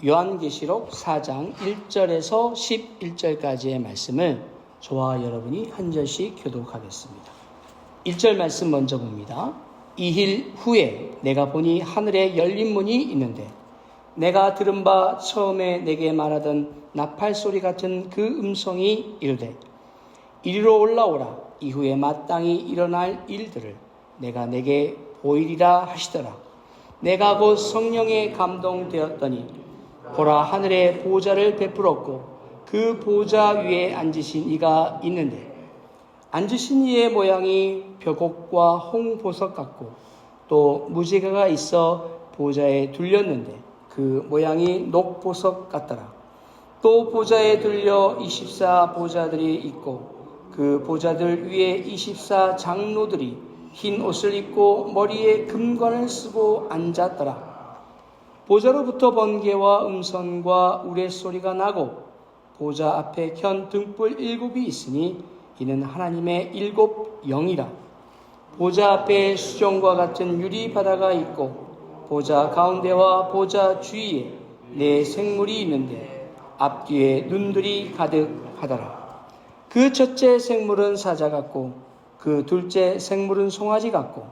요한계시록 4장 1절에서 11절까지의 말씀을 저와 여러분이 한 절씩 교독하겠습니다. 1절 말씀 먼저 봅니다. 이힐 후에 내가 보니 하늘에 열린 문이 있는데 내가 들은 바 처음에 내게 말하던 나팔 소리 같은 그 음성이 이르되 이리로 올라오라. 이후에 마땅히 일어날 일들을 내가 내게 보이리라 하시더라. 내가 곧 성령에 감동되었더니 보라, 하늘에 보좌를 베풀었고 그 보좌 위에 앉으신 이가 있는데 앉으신 이의 모양이 벼곡과 홍보석 같고 또 무지개가 있어 보좌에 둘렸는데 그 모양이 녹보석 같더라. 또 보좌에 둘려 24 보좌들이 있고 그 보좌들 위에 24 장로들이 흰 옷을 입고 머리에 금관을 쓰고 앉았더라. 보좌로부터 번개와 음성과 우레소리가 나고 보좌 앞에 켠 등불 7이 있으니 이는 하나님의 7 영이라. 보좌 앞에 수정과 같은 유리 바다가 있고 보좌 가운데와 보좌 주위에 4 생물이 있는데 앞뒤에 눈들이 가득하더라. 그 첫째 생물은 사자 같고 그 둘째 생물은 송아지 같고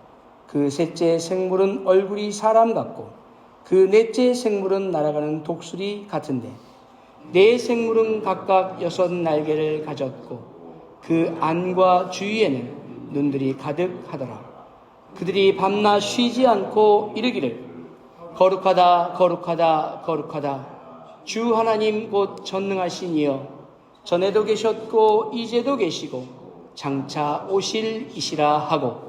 그 셋째 생물은 얼굴이 사람 같고 그 넷째 생물은 날아가는 독수리 같은데 4 생물은 각각 6 날개를 가졌고 그 안과 주위에는 눈들이 가득하더라. 그들이 밤낮 쉬지 않고 이르기를 거룩하다 거룩하다 거룩하다 주 하나님 곧 전능하신 이여 전에도 계셨고 이제도 계시고 장차 오실 이시라 하고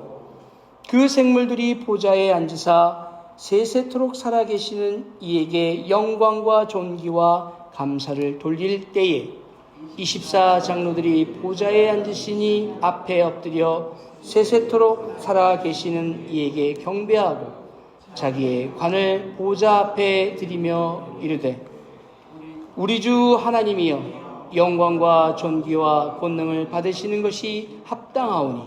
그 생물들이 보좌에 앉으사 세세토록 살아계시는 이에게 영광과 존귀와 감사를 돌릴 때에 24 장로들이 보좌에 앉으시니 앞에 엎드려 세세토록 살아계시는 이에게 경배하고 자기의 관을 보좌 앞에 드리며 이르되 우리 주 하나님이여 영광과 존귀와 권능을 받으시는 것이 합당하오니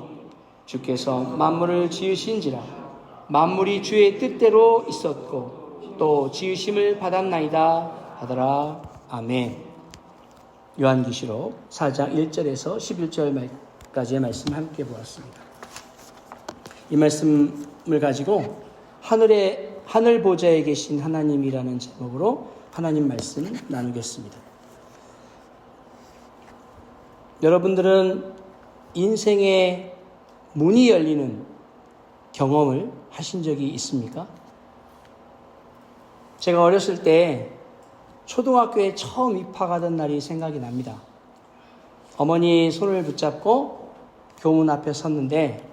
주께서 만물을 지으신지라 만물이 주의 뜻대로 있었고 또 지으심을 받았나이다 하더라. 아멘. 요한계시록 4장 1절에서 11절까지의 말씀 함께 보았습니다. 이 말씀을 가지고 하늘 보좌에 계신 하나님이라는 제목으로 하나님 말씀 나누겠습니다. 여러분들은 인생의 문이 열리는 경험을 하신 적이 있습니까? 제가 어렸을 때 초등학교에 처음 입학하던 날이 생각이 납니다. 어머니 손을 붙잡고 교문 앞에 섰는데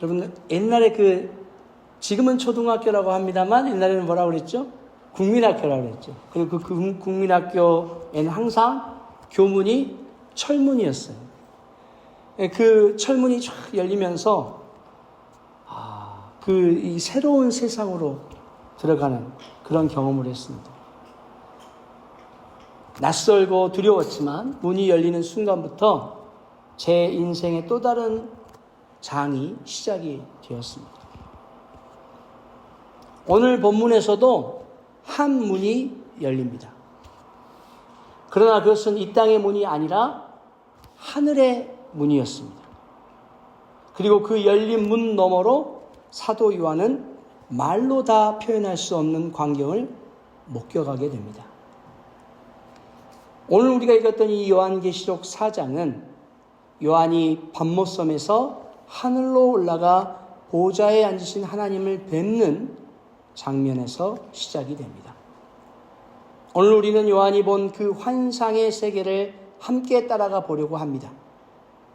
여러분 옛날에 지금은 초등학교라고 합니다만 옛날에는 뭐라고 그랬죠? 국민학교라고 그랬죠. 그리고 그 국민학교에는 항상 교문이 철문이었어요. 그 철문이 쫙 열리면서 이 새로운 세상으로 들어가는 그런 경험을 했습니다. 낯설고 두려웠지만 문이 열리는 순간부터 제 인생의 또 다른 장이 시작이 되었습니다. 오늘 본문에서도 한 문이 열립니다. 그러나 그것은 이 땅의 문이 아니라 하늘의 문이었습니다. 그리고 그 열린 문 너머로 사도 요한은 말로 다 표현할 수 없는 광경을 목격하게 됩니다. 오늘 우리가 읽었던 이 요한계시록 4장은 요한이 밤모섬에서 하늘로 올라가 보좌에 앉으신 하나님을 뵙는 장면에서 시작이 됩니다. 오늘 우리는 요한이 본 그 환상의 세계를 함께 따라가 보려고 합니다.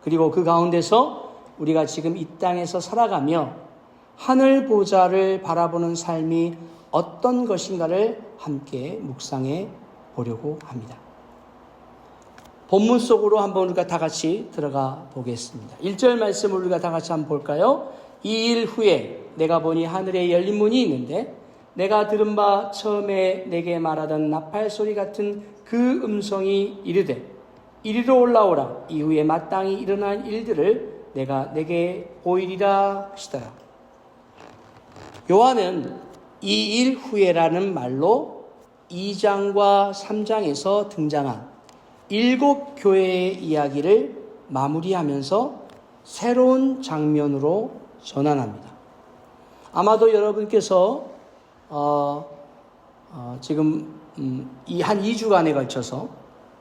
그리고 그 가운데서 우리가 지금 이 땅에서 살아가며 하늘 보좌를 바라보는 삶이 어떤 것인가를 함께 묵상해 보려고 합니다. 본문 속으로 한번 우리가 다 같이 들어가 보겠습니다. 1절 말씀을 우리가 다 같이 한번 볼까요? 이 일 후에 내가 보니 하늘에 열린 문이 있는데 내가 들은 바 처음에 내게 말하던 나팔 소리 같은 그 음성이 이르되 이리로 올라오라. 이후에 마땅히 일어난 일들을 내가 내게 보이리라 하시더라. 요한은 이 일 후에라는 말로 2장과 3장에서 등장한 7교회의 이야기를 마무리하면서 새로운 장면으로 전환합니다. 아마도 여러분께서 지금 한 2주간에 걸쳐서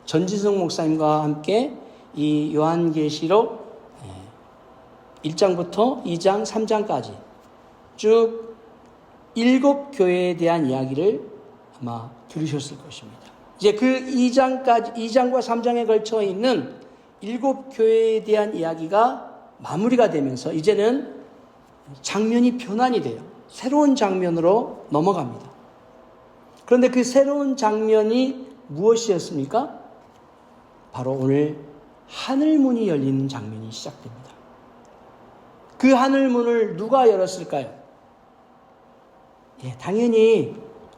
전지성 목사님과 함께 이 요한계시록 1장부터 2장, 3장까지 쭉 7교회에 대한 이야기를 아마 들으셨을 것입니다. 이제 그 2장과 3장에 걸쳐 있는 7교회에 대한 이야기가 마무리가 되면서 이제는 장면이 변환이 돼요. 새로운 장면으로 넘어갑니다. 그런데 그 새로운 장면이 무엇이었습니까? 바로 오늘 하늘문이 열리는 장면이 시작됩니다. 그 하늘문을 누가 열었을까요? 당연히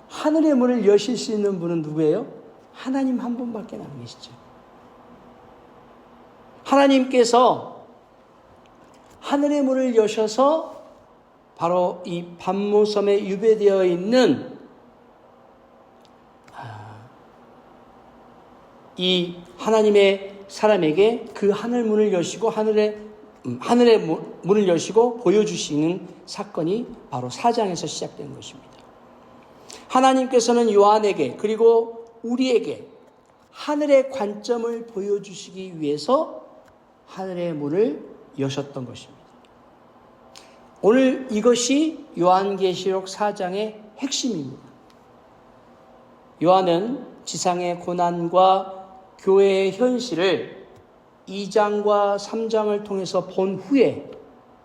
하늘의 문을 여실 수 있는 분은 누구예요? 하나님 한 분밖에 안 계시죠. 하나님께서 하늘의 문을 여셔서 바로 이 반모섬에 유배되어 있는 이 하나님의 사람에게 그 하늘 문을 여시고 하늘의 문을 여시고 보여주시는 사건이 바로 4장에서 시작된 것입니다. 하나님께서는 요한에게 그리고 우리에게 하늘의 관점을 보여주시기 위해서 하늘의 문을 여셨던 것입니다. 오늘 이것이 요한계시록 4장의 핵심입니다. 요한은 지상의 고난과 교회의 현실을 2장과 3장을 통해서 본 후에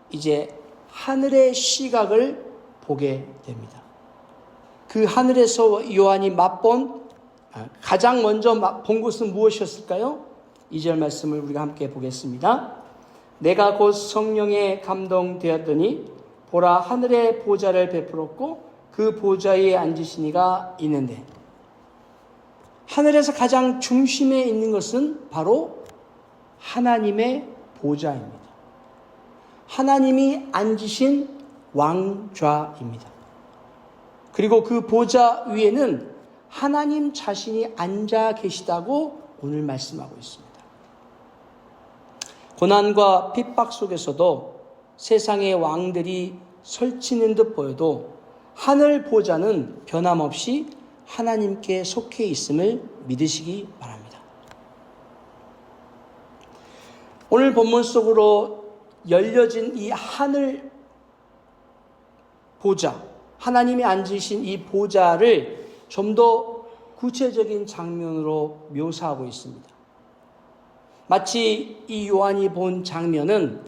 이제 하늘의 시각을 보게 됩니다. 그 하늘에서 요한이 가장 먼저 본 것은 무엇이었을까요? 2절 말씀을 우리가 함께 보겠습니다. 내가 곧 성령에 감동되었더니 보라 하늘의 보좌를 베풀었고 그 보좌에 앉으신 이가 있는데, 하늘에서 가장 중심에 있는 것은 바로 하나님의 보좌입니다. 하나님이 앉으신 왕좌입니다. 그리고 그 보좌 위에는 하나님 자신이 앉아 계시다고 오늘 말씀하고 있습니다. 고난과 핍박 속에서도 세상의 왕들이 설치는 듯 보여도 하늘 보좌는 변함없이 하나님께 속해 있음을 믿으시기 바랍니다. 오늘 본문 속으로 열려진 이 하늘 보좌, 하나님이 앉으신 이 보좌를 좀 더 구체적인 장면으로 묘사하고 있습니다. 마치 이 요한이 본 장면은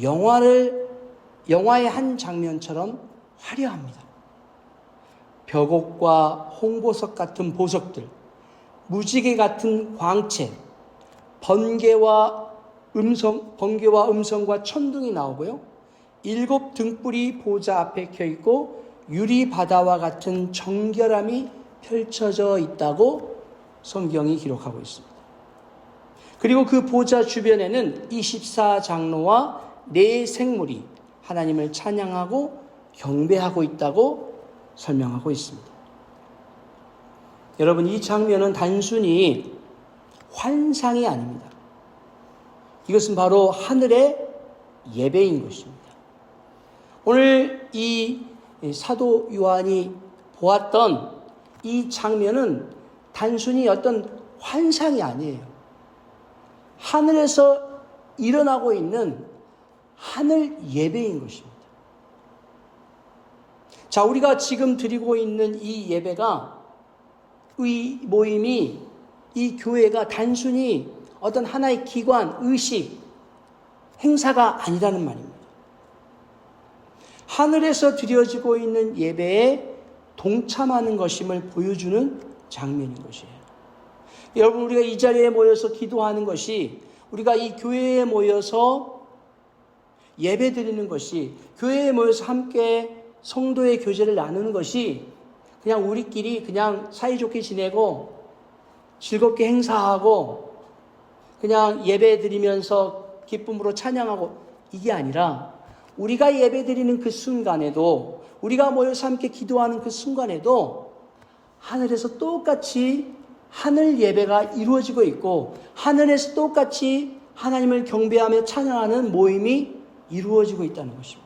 영화의 한 장면처럼 화려합니다. 벽옥과 홍보석 같은 보석들, 무지개 같은 광채, 번개와 음성과 천둥이 나오고요. 7 등불이 보좌 앞에 켜있고 유리 바다와 같은 정결함이 펼쳐져 있다고 성경이 기록하고 있습니다. 그리고 그 보좌 주변에는 24장로와 4 생물이 하나님을 찬양하고 경배하고 있다고 설명하고 있습니다. 여러분, 이 장면은 단순히 환상이 아닙니다. 이것은 바로 하늘의 예배인 것입니다. 오늘 이 사도 요한이 보았던 이 장면은 단순히 어떤 환상이 아니에요. 하늘에서 일어나고 있는 하늘 예배인 것입니다. 자, 우리가 지금 드리고 있는 이 예배가, 이 모임이, 이 교회가 단순히 어떤 하나의 기관, 의식, 행사가 아니라는 말입니다. 하늘에서 드려지고 있는 예배에 동참하는 것임을 보여주는 장면인 것이에요. 여러분, 우리가 이 자리에 모여서 기도하는 것이, 우리가 이 교회에 모여서 예배 드리는 것이, 교회에 모여서 함께 성도의 교제를 나누는 것이 그냥 우리끼리 그냥 사이좋게 지내고 즐겁게 행사하고 그냥 예배 드리면서 기쁨으로 찬양하고, 이게 아니라 우리가 예배 드리는 그 순간에도, 우리가 모여서 함께 기도하는 그 순간에도 하늘에서 똑같이 하늘 예배가 이루어지고 있고 하늘에서 똑같이 하나님을 경배하며 찬양하는 모임이 이루어지고 있다는 것입니다.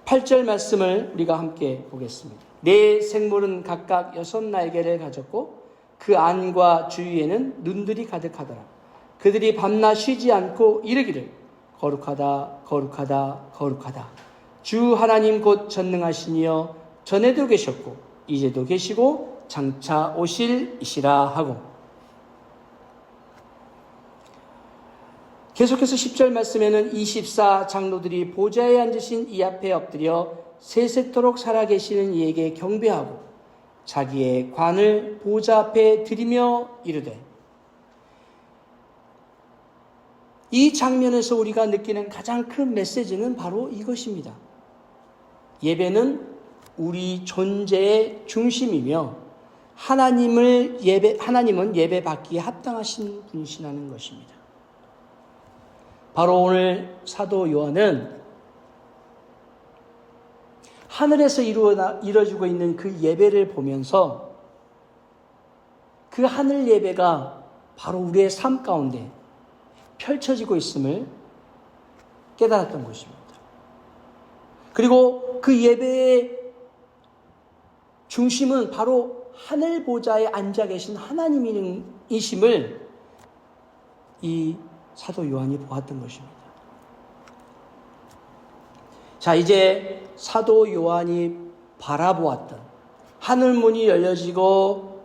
8절 말씀을 우리가 함께 보겠습니다. 네 생물은 각각 6날개를 가졌고 그 안과 주위에는 눈들이 가득하더라. 그들이 밤낮 쉬지 않고 이르기를 거룩하다 거룩하다 거룩하다 주 하나님 곧 전능하시니여 전에도 계셨고 이제도 계시고 장차 오실 이시라 하고, 계속해서 10절 말씀에는 24 장로들이 보좌에 앉으신 이 앞에 엎드려 세세토록 살아계시는 이에게 경배하고 자기의 관을 보좌 앞에 드리며 이르되, 이 장면에서 우리가 느끼는 가장 큰 메시지는 바로 이것입니다. 예배는 우리 존재의 중심이며 하나님은 예배받기에 합당하신 분이시라는 것입니다. 바로 오늘 사도 요한은 하늘에서 이루어지고 있는 그 예배를 보면서 그 하늘 예배가 바로 우리의 삶 가운데 펼쳐지고 있음을 깨달았던 것입니다. 그리고 그 예배의 중심은 바로 하늘 보좌에 앉아 계신 하나님이심을 이 사도 요한이 보았던 것입니다. 자, 이제 사도 요한이 바라보았던 하늘문이 열려지고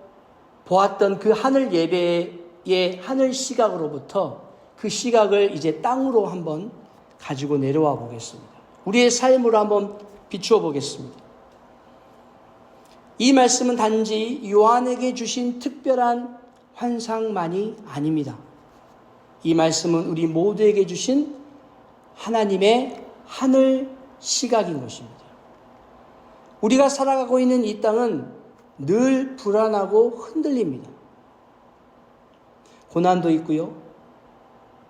보았던 그 하늘 예배의 하늘 시각으로부터 그 시각을 이제 땅으로 한번 가지고 내려와 보겠습니다. 우리의 삶으로 한번 비추어 보겠습니다. 이 말씀은 단지 요한에게 주신 특별한 환상만이 아닙니다. 이 말씀은 우리 모두에게 주신 하나님의 하늘 시각인 것입니다. 우리가 살아가고 있는 이 땅은 늘 불안하고 흔들립니다. 고난도 있고요.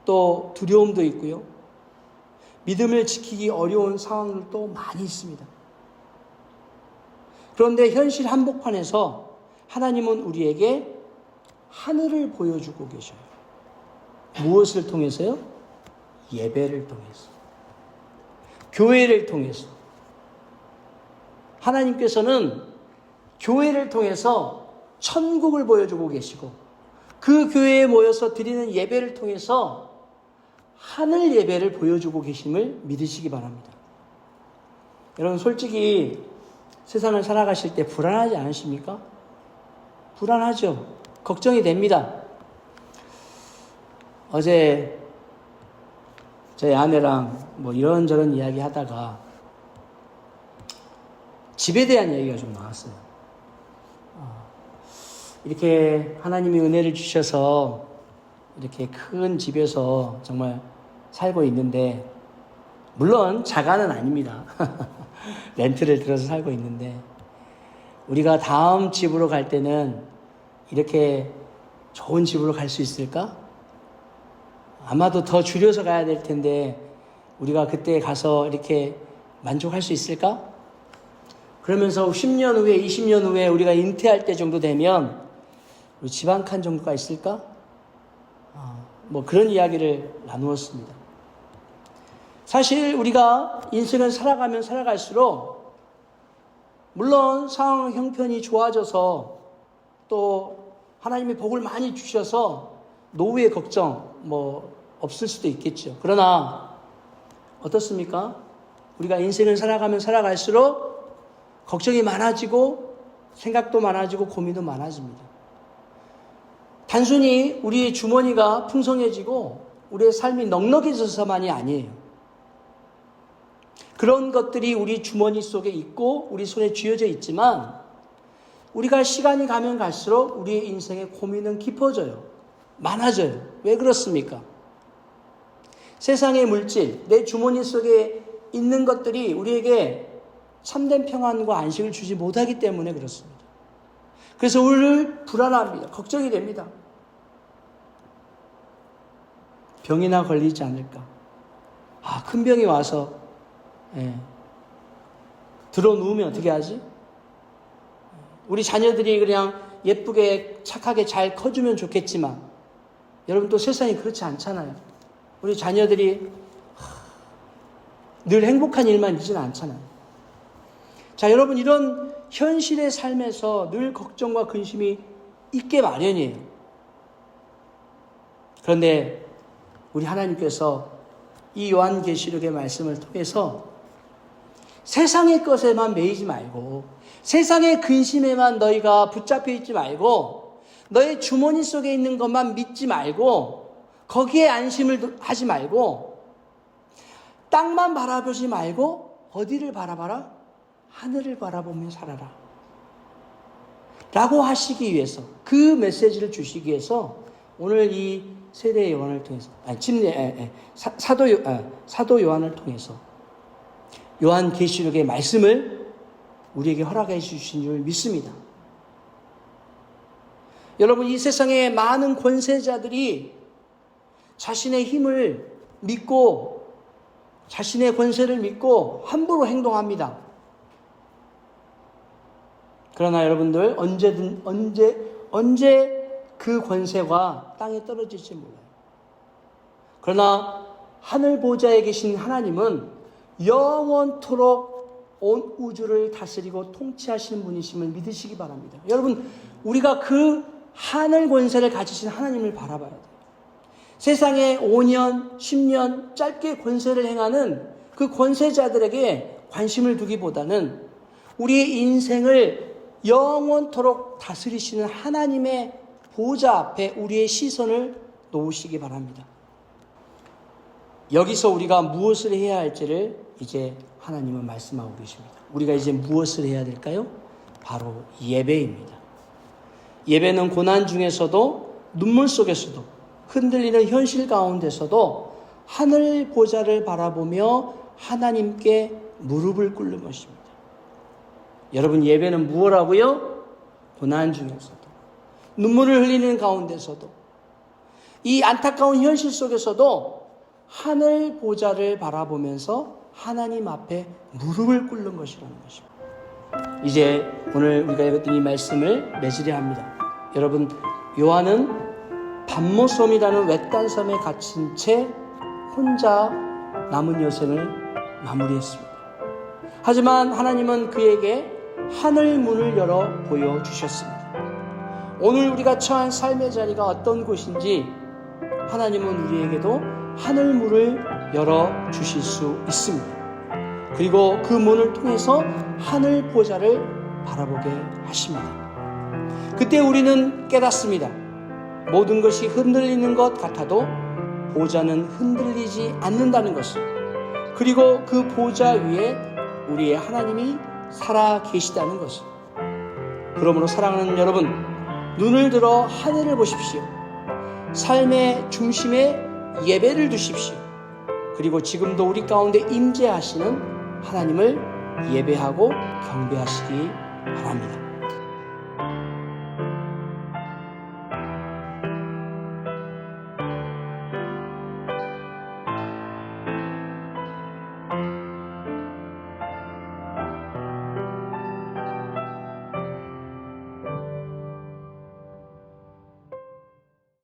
또 두려움도 있고요. 믿음을 지키기 어려운 상황들도 많이 있습니다. 그런데 현실 한복판에서 하나님은 우리에게 하늘을 보여주고 계셔요. 무엇을 통해서요? 예배를 통해서. 교회를 통해서. 하나님께서는 교회를 통해서 천국을 보여주고 계시고 그 교회에 모여서 드리는 예배를 통해서 하늘 예배를 보여주고 계심을 믿으시기 바랍니다. 여러분, 솔직히 세상을 살아가실 때 불안하지 않으십니까? 불안하죠. 걱정이 됩니다. 어제 저희 아내랑 뭐 이런저런 이야기 하다가 집에 대한 얘기가 좀 나왔어요. 이렇게 하나님이 은혜를 주셔서 이렇게 큰 집에서 정말 살고 있는데, 물론 자가는 아닙니다. 렌트를 들어서 살고 있는데, 우리가 다음 집으로 갈 때는 이렇게 좋은 집으로 갈 수 있을까? 아마도 더 줄여서 가야 될 텐데 우리가 그때 가서 이렇게 만족할 수 있을까? 그러면서 10년 후에 20년 후에 우리가 인퇴할 때 정도 되면 우리 집 한 칸 정도가 있을까? 뭐 그런 이야기를 나누었습니다. 사실 우리가 인생을 살아가면 살아갈수록 물론 상황 형편이 좋아져서 또 하나님의 복을 많이 주셔서 노후의 걱정 뭐 없을 수도 있겠죠. 그러나 어떻습니까? 우리가 인생을 살아가면 살아갈수록 걱정이 많아지고 생각도 많아지고 고민도 많아집니다. 단순히 우리의 주머니가 풍성해지고 우리의 삶이 넉넉해져서만이 아니에요. 그런 것들이 우리 주머니 속에 있고 우리 손에 쥐어져 있지만 우리가 시간이 가면 갈수록 우리의 인생의 고민은 깊어져요. 많아져요. 왜 그렇습니까? 세상의 물질, 내 주머니 속에 있는 것들이 우리에게 참된 평안과 안식을 주지 못하기 때문에 그렇습니다. 그래서 오늘 불안합니다. 걱정이 됩니다. 병이나 걸리지 않을까? 큰 병이 와서 들어 누우면 어떻게 하지? 우리 자녀들이 그냥 예쁘게 착하게 잘 커주면 좋겠지만 여러분 또 세상이 그렇지 않잖아요. 우리 자녀들이 늘 행복한 일만 있지는 않잖아요. 자, 여러분 이런 현실의 삶에서 늘 걱정과 근심이 있게 마련이에요. 그런데 우리 하나님께서 이 요한계시록의 말씀을 통해서 세상의 것에만 매이지 말고 세상의 근심에만 너희가 붙잡혀 있지 말고 너의 주머니 속에 있는 것만 믿지 말고 거기에 안심을 하지 말고 땅만 바라보지 말고 어디를 바라봐라? 하늘을 바라보며 살아라. 라고 하시기 위해서 그 메시지를 주시기 위해서 오늘 이 세례 요한을 통해서 사도 요한을 통해서 요한계시록의 말씀을 우리에게 허락해 주신 줄 믿습니다. 여러분 이 세상의 많은 권세자들이 자신의 힘을 믿고 자신의 권세를 믿고 함부로 행동합니다. 그러나 여러분들 언제 그 권세가 땅에 떨어질지 몰라요. 그러나 하늘 보좌에 계신 하나님은 영원토록 온 우주를 다스리고 통치하시는 분이심을 믿으시기 바랍니다. 여러분 우리가 그 하늘 권세를 가지신 하나님을 바라봐야 돼요. 세상에 5년, 10년 짧게 권세를 행하는 그 권세자들에게 관심을 두기보다는 우리의 인생을 영원토록 다스리시는 하나님의 보좌 앞에 우리의 시선을 놓으시기 바랍니다. 여기서 우리가 무엇을 해야 할지를 이제 하나님은 말씀하고 계십니다. 우리가 이제 무엇을 해야 될까요? 바로 예배입니다. 예배는 고난 중에서도 눈물 속에서도 흔들리는 현실 가운데서도 하늘 보좌를 바라보며 하나님께 무릎을 꿇는 것입니다. 여러분 예배는 무엇라고요? 고난 중에서도 눈물을 흘리는 가운데서도 이 안타까운 현실 속에서도 하늘 보좌를 바라보면서 하나님 앞에 무릎을 꿇는 것이라는 것입니다. 이제 오늘 우리가 읽었던 이 말씀을 맺으려 합니다. 여러분 요한은 밤모섬이라는 외딴 섬에 갇힌 채 혼자 남은 여생을 마무리했습니다. 하지만 하나님은 그에게 하늘 문을 열어 보여주셨습니다. 오늘 우리가 처한 삶의 자리가 어떤 곳인지 하나님은 우리에게도 하늘 문을 열어 주실 수 있습니다. 그리고 그 문을 통해서 하늘 보좌를 바라보게 하십니다. 그때 우리는 깨닫습니다. 모든 것이 흔들리는 것 같아도 보좌는 흔들리지 않는다는 것을, 그리고 그 보좌 위에 우리의 하나님이 살아 계시다는 것을. 그러므로 사랑하는 여러분, 눈을 들어 하늘을 보십시오. 삶의 중심에 예배를 두십시오. 그리고 지금도 우리 가운데 임재하시는 하나님을 예배하고 경배하시기 바랍니다.